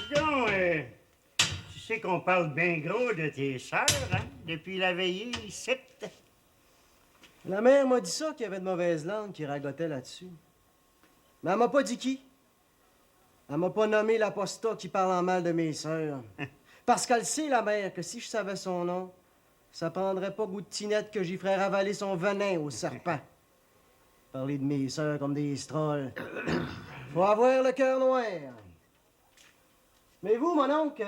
Dis donc, tu sais qu'on parle bien gros de tes sœurs, hein, depuis la veillée, ici. La mère m'a dit ça, qu'il y avait de mauvaises langues qui ragotaient là-dessus. Mais elle m'a pas dit qui. Elle m'a pas nommé l'apostat qui parle en mal de mes sœurs. Parce qu'elle sait, la mère, que si je savais son nom, ça prendrait pas Goutinette que j'y ferais ravaler son venin au serpent. Parler de mes sœurs comme des strolls. Faut avoir le cœur noir. Mais vous, mon oncle,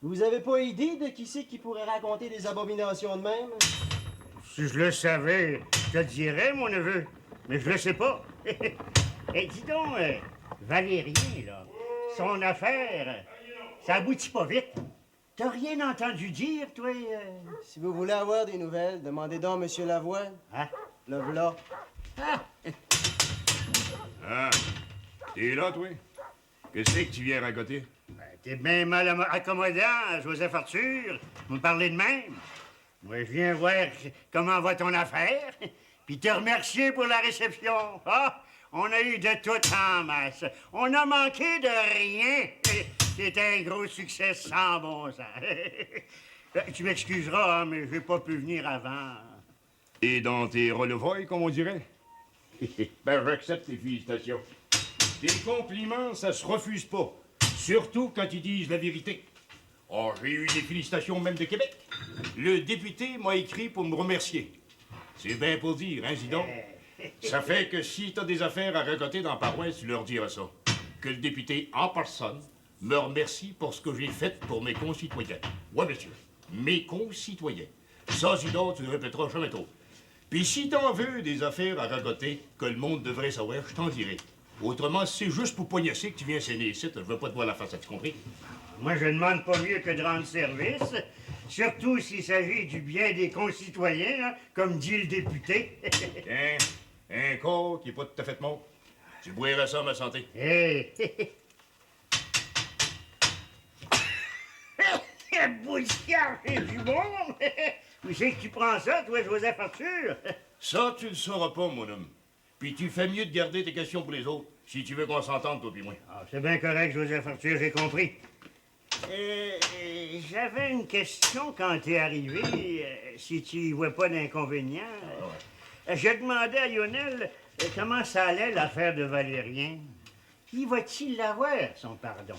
vous avez pas idée de qui c'est qui pourrait raconter des abominations de même? Si je le savais, je te le dirais, mon neveu. Mais je le sais pas. Et dis donc, Valérien, là, son affaire, ça aboutit pas vite. T'as rien entendu dire, toi? Si vous voulez avoir des nouvelles, demandez donc à M. Lavoie. Hein? Le v'là. Ah! Ah, t'es là, toi? Qu'est-ce que tu viens raconter? Ben, t'es bien mal accommodant, Joseph Arthur. Vous me parlez de même. Moi, je viens voir comment va ton affaire, puis te remercier pour la réception. Ah, on a eu de tout en masse. On a manqué de rien. C'était un gros succès sans bon sens. Tu m'excuseras, hein, mais j'ai pas pu venir avant. Et dans tes relevois, comme on dirait? Ben, j'accepte tes félicitations. Tes compliments, ça se refuse pas. Surtout quand ils disent la vérité. Oh, j'ai eu des félicitations même de Québec. Le député m'a écrit pour me remercier. C'est bien pour dire, hein, dis donc? Ça fait que si t'as des affaires à raconter dans la paroisse, tu leur diras ça. Que le député, en personne, me remercie pour ce que j'ai fait pour mes concitoyens. Ouais, monsieur, mes concitoyens. Ça, Zidore, tu ne répéteras jamais trop. Puis si t'en veux des affaires à raconter que le monde devrait savoir, je t'en dirai. Autrement, si c'est juste pour poignasser que tu viens saigner ici, je veux pas te voir la face, as-tu compris? Moi, je demande pas mieux que de rendre service, surtout s'il s'agit du bien des concitoyens, hein, comme dit le député. Tiens, un corps qui est pas tout à fait mort. Tu boiras ça à ma santé. Hé! Bouillard, c'est du bon! Où c'est que tu prends ça, toi, Joseph Arthur? Ça, tu le sauras pas, mon homme. Puis tu fais mieux de garder tes questions pour les autres, si tu veux qu'on s'entende, toi puis moi. Ah, c'est bien correct, Joseph Arthur, j'ai compris. J'avais une question quand t'es arrivé, si tu y vois pas d'inconvénient. Je demandais à Lionel comment ça allait, l'affaire de Valérien. Puis va-t-il l'avoir, son pardon?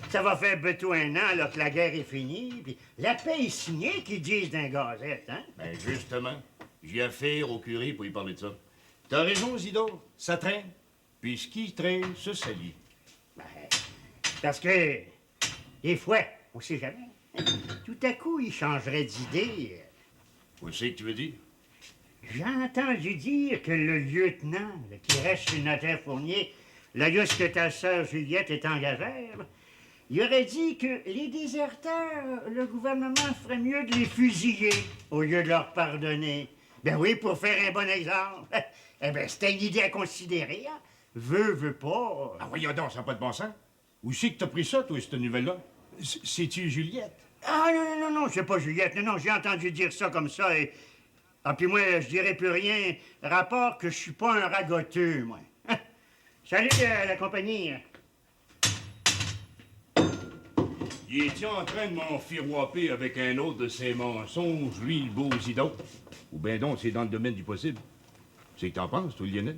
Ça va faire bientôt un an là, que la guerre est finie, puis la paix est signée, qu'ils disent dans la Gazette, hein? Ben justement, j'ai affaire au curé pour y parler de ça. T'as raison, Zidore, ça traîne. Puis ce qui traîne se salit. Ben, parce que, des fois, on sait jamais. Tout à coup, il changerait d'idée. Où c'est que tu veux dire? J'ai entendu dire que le lieutenant, là, qui reste chez Notaire Fournier, là, que ta sœur Juliette est engagère, il aurait dit que les déserteurs, le gouvernement ferait mieux de les fusiller au lieu de leur pardonner. Ben oui, pour faire un bon exemple. Eh ben, c'était une idée à considérer, hein? Veut pas. Ah voyons donc, ça n'a pas de bon sens. Où c'est que t'as pris ça, toi, cette nouvelle-là? C'est-tu Juliette? Ah non, c'est pas Juliette. Non, j'ai entendu dire ça comme ça et... Ah, puis moi, je dirais plus rien. Rapport que je suis pas un ragoteux, moi. Salut, la compagnie. Il est en train de m'enfiroiper avec un autre de ses mensonges, lui, le beau Zidon? Ou bien donc, c'est dans le domaine du possible. C'est que t'en penses, toi, Lionel?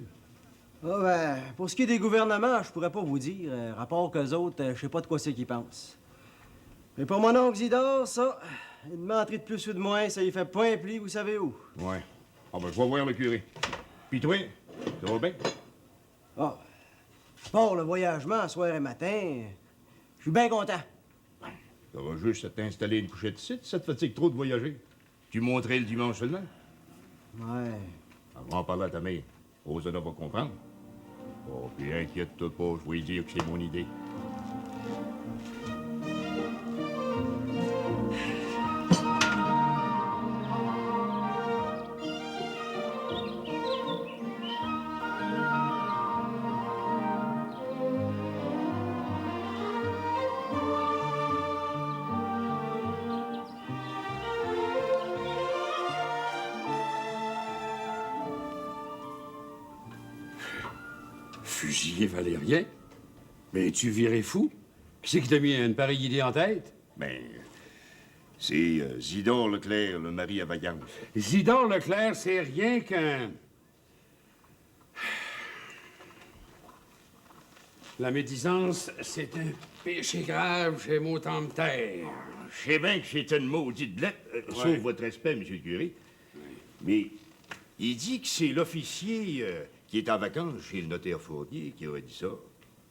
Ah ben, pour ce qui est des gouvernements, je pourrais pas vous dire. Rapport qu'eux autres, je sais pas de quoi c'est qu'ils pensent. Mais pour mon oncle Zidore, ça, une menterie de plus ou de moins, ça y fait pas un pli, vous savez où. Ouais. Ah ben, je vais voir le curé. Puis toi, ça va bien? Ah, pour le voyagement, soir et matin, je suis bien content. Ça va juste t'installer une couchette ici, ça te fatigue trop de voyager. Tu monterais le dimanche seulement. Ouais. On va en parler à ta mère. Osana va comprendre. Oh, puis inquiète-toi pas, je vais lui dire que c'est mon idée. Fusiller Valérien? Mais tu virais fou? Qui c'est qui t'a mis une pareille idée en tête? Ben, c'est Zidore Leclerc, le mari à Vaillance. Zidore Leclerc, c'est rien qu'un... La médisance, c'est un péché grave chez mon temps de terre. Je sais bien que c'est une maudite blette, sauf votre respect, monsieur le curé. Mais il dit que c'est l'officier qui est en vacances chez le notaire Fournier qui aurait dit ça.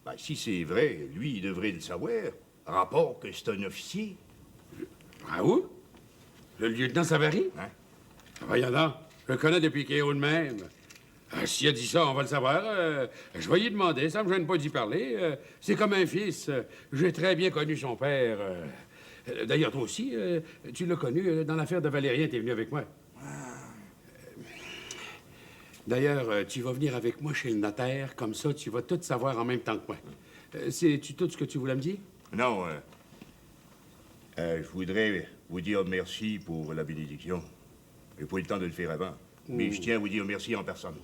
Ben, si c'est vrai, lui, il devrait le savoir. Rapport que c'est un officier. Ah oui? Le lieutenant Savary? Hein? Voyons donc, je le connais depuis qu'il est haut de même. S'il a dit ça, on va le savoir. Je vais lui demander, ça me gêne pas d'y parler. C'est comme un fils. J'ai très bien connu son père. D'ailleurs, toi aussi, tu l'as connu dans l'affaire de Valérien, t'es venu avec moi. D'ailleurs, tu vas venir avec moi chez le notaire, comme ça, tu vas tout savoir en même temps que moi. C'est-tu tout ce que tu voulais me dire? Non, je voudrais vous dire merci pour la bénédiction. J'ai pas eu le temps de le faire avant. Mais je tiens à vous dire merci en personne.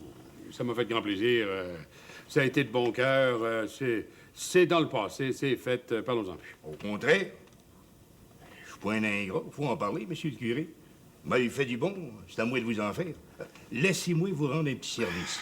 Ça m'a fait grand plaisir. Ça a été de bon cœur. C'est dans le passé, c'est fait. Parlons-en plus. Au contraire, je suis pas un ingrat. Faut en parler, monsieur le curé. Mais il fait du bon. C'est à moi de vous en faire. Laissez-moi vous rendre un petit service.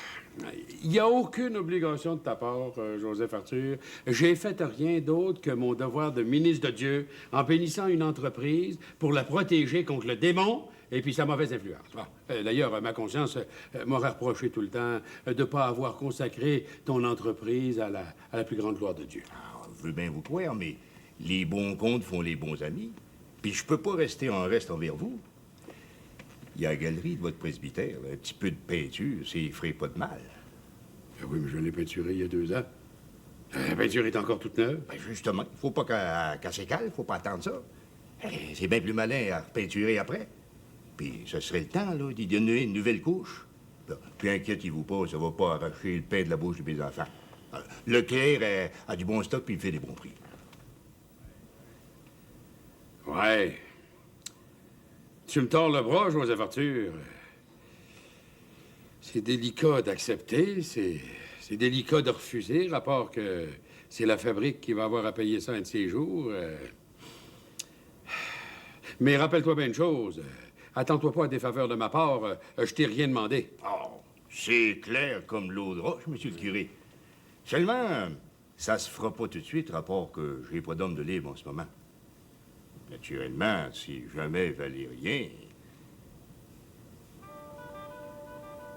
Il n'y a aucune obligation de ta part, Joseph Arthur. J'ai fait rien d'autre que mon devoir de ministre de Dieu en bénissant une entreprise pour la protéger contre le démon et puis sa mauvaise influence. Bon. D'ailleurs, ma conscience m'aurait reproché tout le temps de ne pas avoir consacré ton entreprise à la plus grande gloire de Dieu. Alors, je veux bien vous croire, mais les bons comptes font les bons amis. Puis je peux pas rester en reste envers vous. Il y a la galerie de votre presbytère, là, un petit peu de peinture, ça ne ferait pas de mal. Ah oui, mais je l'ai peinturé il y a 2 ans. La peinture est encore toute neuve. Ben justement, faut pas qu'elle s'écale, faut pas attendre ça. C'est bien plus malin à repeinturer après. Puis ce serait le temps, là, d'y donner une nouvelle couche. Bon, puis inquiétez-vous pas, ça va pas arracher le pain de la bouche de mes enfants. Leclerc a du bon stock puis il fait des bons prix. Ouais. Tu me tords le bras, Joseph Arthur. C'est délicat d'accepter, c'est délicat de refuser, rapport que c'est la fabrique qui va avoir à payer ça un de ces jours. Mais rappelle-toi bien une chose. Attends-toi pas à des faveurs de ma part. Je t'ai rien demandé. Oh, c'est clair comme l'eau de roche, monsieur le curé. Seulement, ça se fera pas tout de suite, rapport que j'ai pas d'homme de libre en ce moment. Naturellement, si jamais Valérien...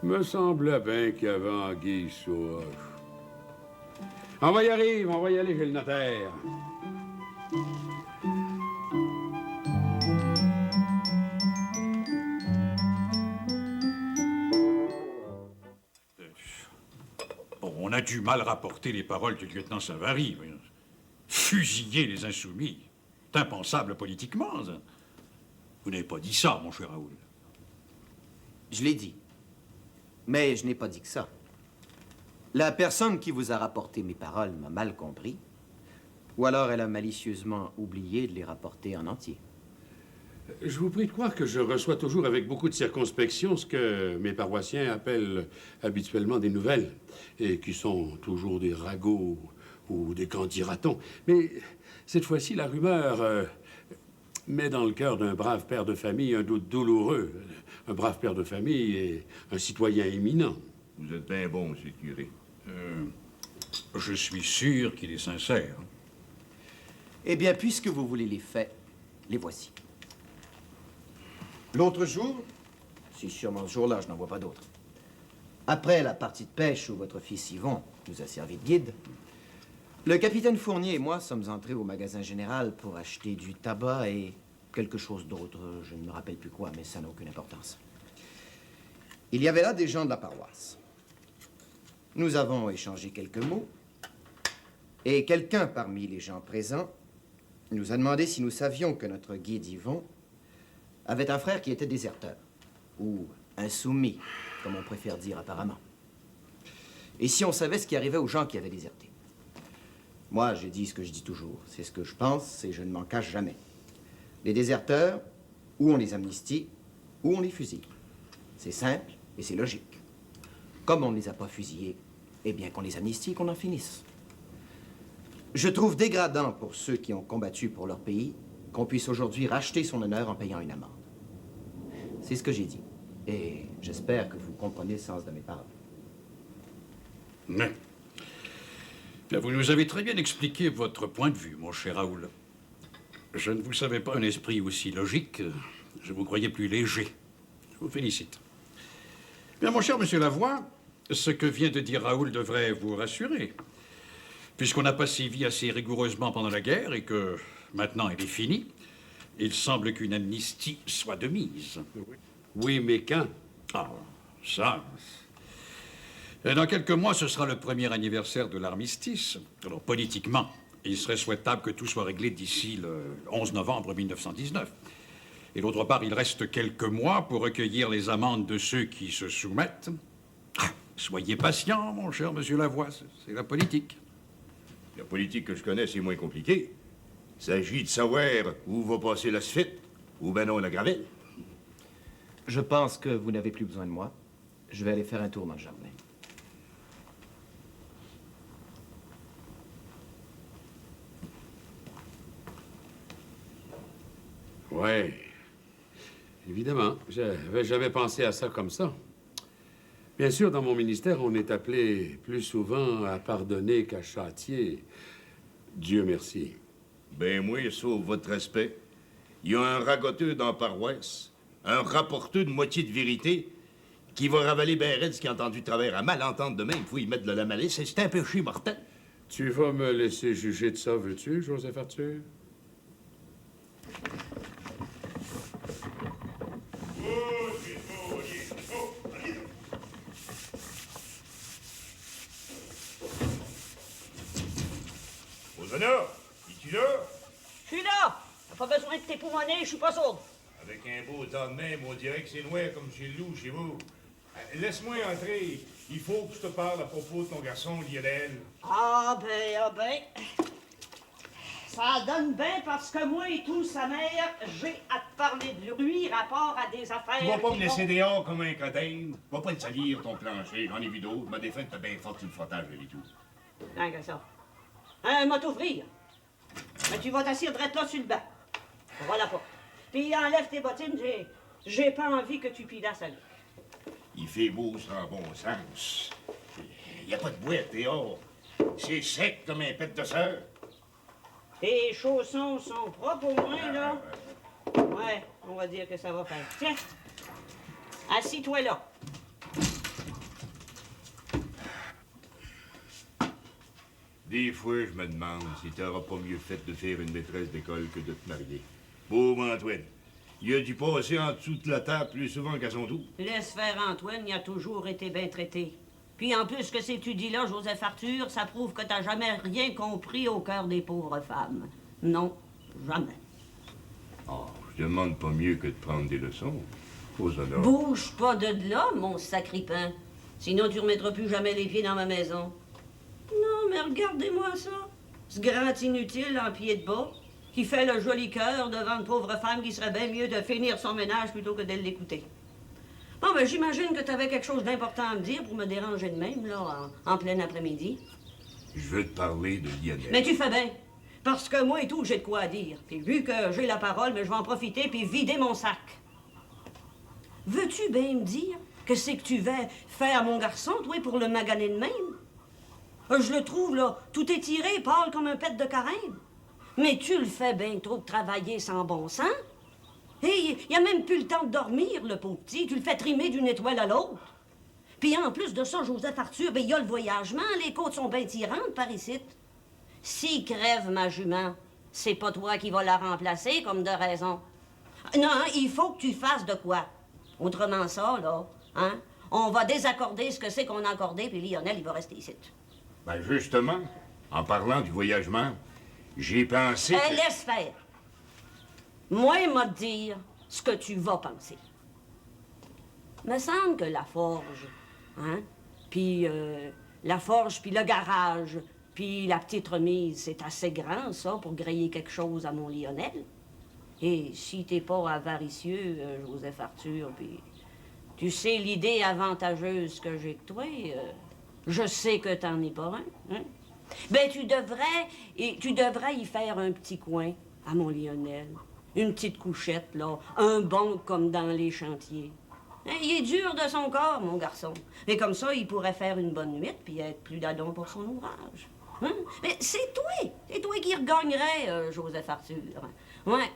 Me semblait bien qu'il y avait anguille sous roche. On va y arriver, on va y aller chez le notaire. Bon, on a du mal rapporter les paroles du lieutenant Savary. Fusiller les insoumis. C'est impensable politiquement, ça. Vous n'avez pas dit ça, mon cher Raoul. Je l'ai dit. Mais je n'ai pas dit que ça. La personne qui vous a rapporté mes paroles m'a mal compris. Ou alors elle a malicieusement oublié de les rapporter en entier. Je vous prie de croire que je reçois toujours avec beaucoup de circonspection ce que mes paroissiens appellent habituellement des nouvelles, et qui sont toujours des ragots ou des candidatons. Mais cette fois-ci, la rumeur met dans le cœur d'un brave père de famille un doute douloureux. Un brave père de famille et un citoyen éminent. Vous êtes bien bon, monsieur le curé. Je suis sûr qu'il est sincère. Eh bien, puisque vous voulez les faits, les voici. L'autre jour, c'est sûrement ce jour-là, je n'en vois pas d'autre. Après la partie de pêche où votre fils Yvon nous a servi de guide, le capitaine Fournier et moi sommes entrés au magasin général pour acheter du tabac et quelque chose d'autre. Je ne me rappelle plus quoi, mais ça n'a aucune importance. Il y avait là des gens de la paroisse. Nous avons échangé quelques mots et quelqu'un parmi les gens présents nous a demandé si nous savions que notre guide Yvon avait un frère qui était déserteur, ou insoumis, comme on préfère dire apparemment. Et si on savait ce qui arrivait aux gens qui avaient déserté. Moi, j'ai dit ce que je dis toujours. C'est ce que je pense et je ne m'en cache jamais. Les déserteurs, ou on les amnistie, ou on les fusille. C'est simple et c'est logique. Comme on ne les a pas fusillés, eh bien qu'on les amnistie et qu'on en finisse. Je trouve dégradant pour ceux qui ont combattu pour leur pays qu'on puisse aujourd'hui racheter son honneur en payant une amende. C'est ce que j'ai dit. Et j'espère que vous comprenez le sens de mes paroles. Mais... Bien, vous nous avez très bien expliqué votre point de vue, mon cher Raoul. Je ne vous savais pas un esprit aussi logique. Je vous croyais plus léger. Je vous félicite. Bien, mon cher monsieur Lavoie, ce que vient de dire Raoul devrait vous rassurer. Puisqu'on n'a pas sévi assez rigoureusement pendant la guerre et que maintenant elle est finie, il semble qu'une amnistie soit de mise. Oui, mais quand? Ah, ça... Dans quelques mois, ce sera le premier anniversaire de l'armistice. Alors, politiquement, il serait souhaitable que tout soit réglé d'ici le 11 novembre 1919. Et d'autre part, il reste quelques mois pour recueillir les amendes de ceux qui se soumettent. Ah, soyez patient, mon cher monsieur Lavoie, c'est la politique. La politique que je connais, c'est moins compliqué. Il s'agit de savoir où va passer la suite, ou ben non la gravelle. Je pense que vous n'avez plus besoin de moi. Je vais aller faire un tour dans le jardin. Oui. Évidemment. J'avais jamais pensé à ça comme ça. Bien sûr, dans mon ministère, on est appelé plus souvent à pardonner qu'à châtier. Dieu merci. Ben moi, sauf votre respect, il y a un ragoteur dans la paroisse, un rapporteur de moitié de vérité, qui va ravaler ben raide ce qui a entendu de travers à mal entendre de même. Il faut y mettre de la malice, et c'est un péché mortel. Tu vas me laisser juger de ça, veux-tu, Joseph Arthur? Rosanna, es-tu là? Je suis là! T'as pas besoin de t'époumoner, je suis pas sourde. Avec un beau temps de même, on dirait que c'est noir comme chez le loup, chez vous. Laisse-moi entrer. Il faut que je te parle à propos de ton garçon, Lionel. Ah ben. Ça donne bien parce que moi et tout, sa mère, j'ai à te parler de lui rapport à des affaires. Tu vas pas me qui laisser vont- dehors comme un codin. Va pas te salir ton plancher, j'en ai vu d'autres. Ma défunte t'as bien fort sur le frottage et tout. Rien que ça. Un m'a t'ouvrir. Mais tu vas t'asseoir drette là sur le banc. Voilà pas. Puis enlève tes bottines, j'ai pas envie que tu pilasses à lui. Il fait beau sans bon sens. Il y a pas de boîte dehors. C'est sec comme un pet de sœur. Tes chaussons sont propres au moins, là. Ouais, on va dire que ça va faire. Tiens, assis-toi là. Des fois, je me demande si t'auras pas mieux fait de faire une maîtresse d'école que de te marier. Pauvre Antoine. Il a dû passer en dessous de la table plus souvent qu'à son tour. Laisse faire Antoine, il a toujours été bien traité. Puis en plus que ces tu dis là, Joseph Arthur, ça prouve que t'as jamais rien compris au cœur des pauvres femmes. Non, jamais. Oh, je demande pas mieux que de prendre des leçons. Rosanna. Bouge pas de là, mon sacripin. Sinon tu remettras plus jamais les pieds dans ma maison. Non, mais regardez-moi ça. Ce grand inutile en pied de bas, qui fait le joli cœur devant une pauvre femme qui serait bien mieux de finir son ménage plutôt que de l'écouter. Bon, ben j'imagine que t'avais quelque chose d'important à me dire pour me déranger de même, là, en plein après-midi. Je veux te parler de Lionel. Mais tu fais bien. Parce que moi et tout, j'ai de quoi dire. Puis vu que j'ai la parole, mais je vais en profiter puis vider mon sac. Veux-tu bien me dire que c'est que tu vas faire à mon garçon, toi, pour le maganer de même? Je le trouve, là, tout étiré, pâle comme un pet de carême. Mais tu le fais bien trop de travailler sans bon sens. Et il a même plus le temps de dormir, le pauvre petit. Tu le fais trimer d'une étoile à l'autre. Puis en plus de ça, Joseph Arthur, ben il y a le voyagement. Les côtes sont bien tirantes par ici. Si crève ma jument, c'est pas toi qui vas la remplacer, comme de raison. Non, il faut que tu fasses de quoi. Autrement ça, là, hein, on va désaccorder ce que c'est qu'on a accordé, puis Lionel, il va rester ici. Ben justement, en parlant du voyagement, j'ai pensé que... Laisse faire. Moi, m'a te dire ce que tu vas penser. Me semble que la forge, hein, puis la forge, puis le garage, puis la petite remise, c'est assez grand, ça, pour griller quelque chose à mon Lionel. Et si t'es pas avaricieux, Joseph Arthur, puis tu sais l'idée avantageuse que j'ai de toi, je sais que t'en es pas un, hein? Ben, tu devrais y faire un petit coin à mon Lionel. Une petite couchette, là, un banc comme dans les chantiers. Hein, il est dur de son corps, mon garçon. Et comme ça, il pourrait faire une bonne nuit puis être plus d'adon pour son ouvrage. Hein? Mais c'est toi qui regagnerais, Joseph Arthur. Ouais.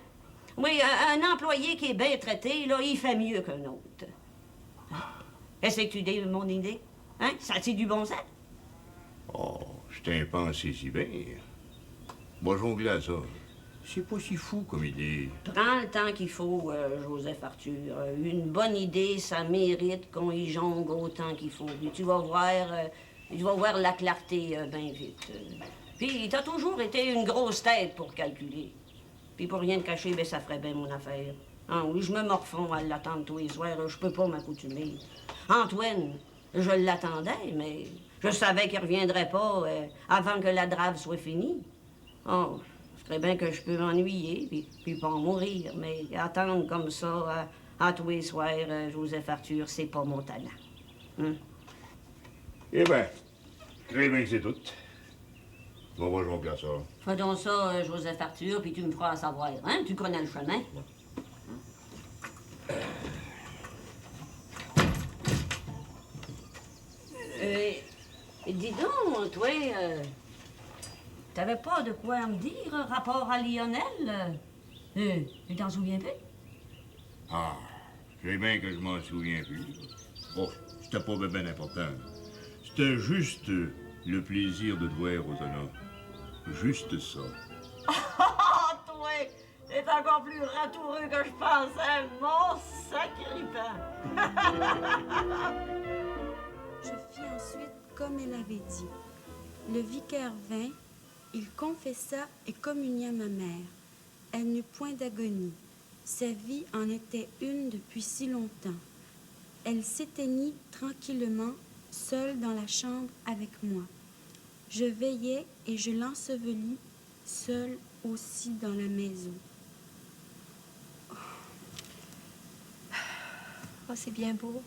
Oui, un employé qui est bien traité, là, il fait mieux qu'un autre. Hein? Est-ce que tu dis mon idée? Hein? Ça a-t-il du bon sens? Oh, je t'ai pensé si bien. Moi, jongler à ça. C'est pas si fou comme idée. Prends le temps qu'il faut, Joseph Arthur. Une bonne idée, ça mérite qu'on y jongle autant qu'il faut. Et tu vas voir la clarté bien vite. Puis, t'as toujours été une grosse tête pour calculer. Puis, pour rien te cacher, ben, ça ferait bien mon affaire. Ah oui, je me morfonds à l'attendre tous les soirs. Je peux pas m'accoutumer. Antoine, je l'attendais, mais je savais qu'il reviendrait pas avant que la drave soit finie. Oh, je ferais bien que je peux m'ennuyer, puis pas en mourir. Mais attendre comme ça à tous les soirs, Joseph Arthur, c'est pas mon talent. Hein? Eh ben, très bien que c'est tout. On va jongler à ça. Fais donc ça, Joseph Arthur, puis tu me feras savoir, hein? Tu connais le chemin. Dis donc, toi, t'avais pas de quoi me dire rapport à Lionel? Tu t'en souviens plus? Ah, c'est bien que je m'en souviens plus. Bon, c'était pas bien important. C'était juste le plaisir de te voir, Rosanna. Juste ça. Ah, toi, t'es encore plus ratoureux que je pensais, mon sacripant! Je fis ensuite comme elle avait dit. Le vicaire vint, il confessa et communia ma mère. Elle n'eut point d'agonie. Sa vie en était une depuis si longtemps. Elle s'éteignit tranquillement, seule dans la chambre avec moi. Je veillais et je l'ensevelis, seule aussi dans la maison. Oh, c'est bien beau.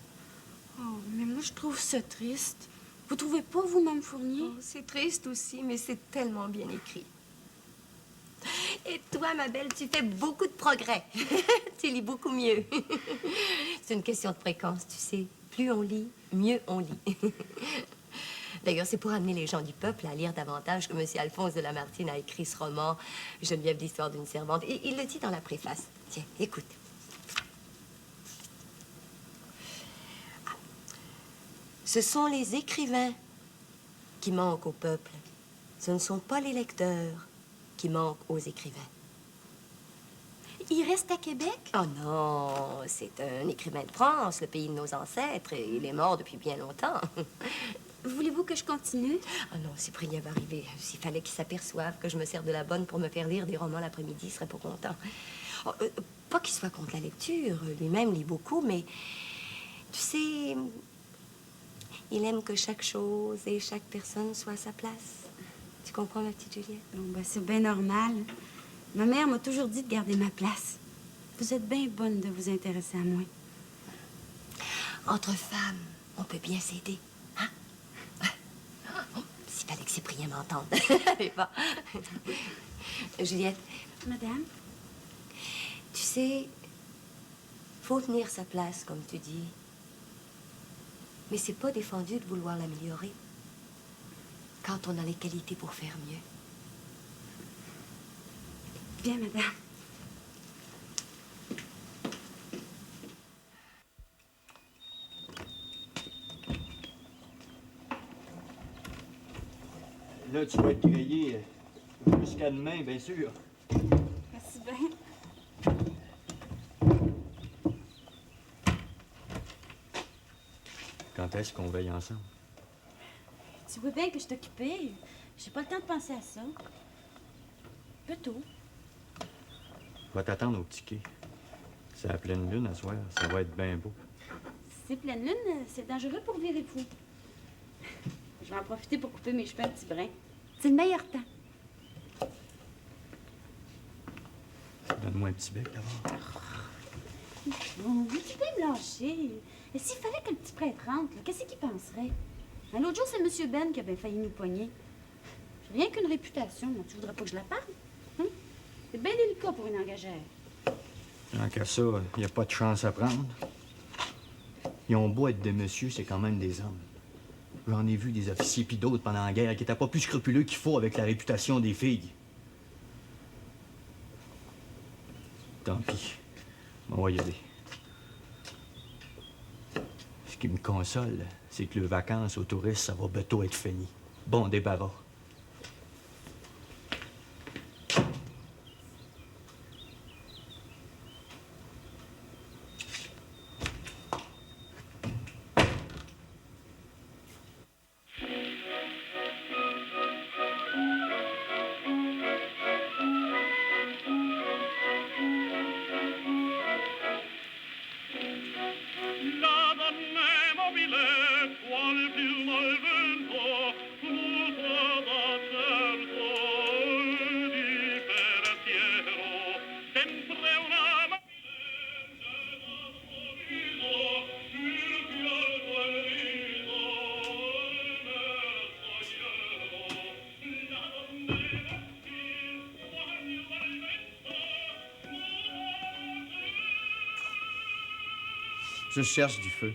Oh, mais moi, je trouve ça triste. Vous trouvez pas, vous-même, Fournier? Oh, c'est triste aussi, mais c'est tellement bien écrit. Et toi, ma belle, tu fais beaucoup de progrès. Tu lis beaucoup mieux. C'est une question de fréquence, tu sais. Plus on lit, mieux on lit. D'ailleurs, c'est pour amener les gens du peuple à lire davantage que M. Alphonse de Lamartine a écrit ce roman, Geneviève d'Histoire d'une servante. Et il le dit dans la préface. Tiens, écoute. Ce sont les écrivains qui manquent au peuple. Ce ne sont pas les lecteurs qui manquent aux écrivains. Il reste à Québec? Oh non, c'est un écrivain de France, le pays de nos ancêtres, et il est mort depuis bien longtemps. Voulez-vous que je continue? Oh non, Cyprien va arriver. S'il fallait qu'il s'aperçoive que je me sers de la bonne pour me faire lire des romans l'après-midi, il serait pas content. Oh, pas qu'il soit contre la lecture, lui-même lit beaucoup, mais tu sais, il aime que chaque chose et chaque personne soit à sa place. Tu comprends, ma petite Juliette? Bon, ben, c'est bien normal. Ma mère m'a toujours dit de garder ma place. Vous êtes bien bonne de vous intéresser à moi. Entre femmes, on peut bien s'aider, hein? S'il fallait que Cyprien m'entende. Allez, va. Juliette. Madame? Tu sais, faut tenir sa place, comme tu dis. Mais c'est pas défendu de vouloir l'améliorer quand on a les qualités pour faire mieux. Bien, madame. Là, tu vas être grillé jusqu'à demain, bien sûr. Merci bien. Quand est-ce qu'on veille ensemble? Tu vois bien que je suis occupée. J'ai pas le temps de penser à ça. Peu tôt. Va t'attendre au petit quai. C'est la pleine lune à soir. Ça va être bien beau. C'est pleine lune, c'est dangereux pour virer fou. Je vais en profiter pour couper mes cheveux un petit brin. C'est le meilleur temps. Donne-moi un petit bec d'abord. Oh, oui, tu peux me lâcher. Et s'il fallait que le petit prêtre rentre, là, qu'est-ce qu'il penserait? L'autre jour, c'est M. Ben qui a bien failli nous pogner. Rien qu'une réputation, tu voudrais pas que je la parle? Hein? C'est bien délicat pour une engagère. Tant qu'à ça, il n'y a pas de chance à prendre. Ils ont beau être des messieurs, c'est quand même des hommes. J'en ai vu des officiers pis d'autres pendant la guerre qui étaient pas plus scrupuleux qu'il faut avec la réputation des filles. Tant pis. On va y aller. Ce qui me console, c'est que les vacances aux touristes, ça va bientôt être fini. Bon débarras. Je cherche du feu.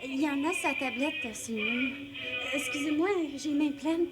Il y en a sa tablette sur le mur. Excusez-moi, j'ai les mains pleines.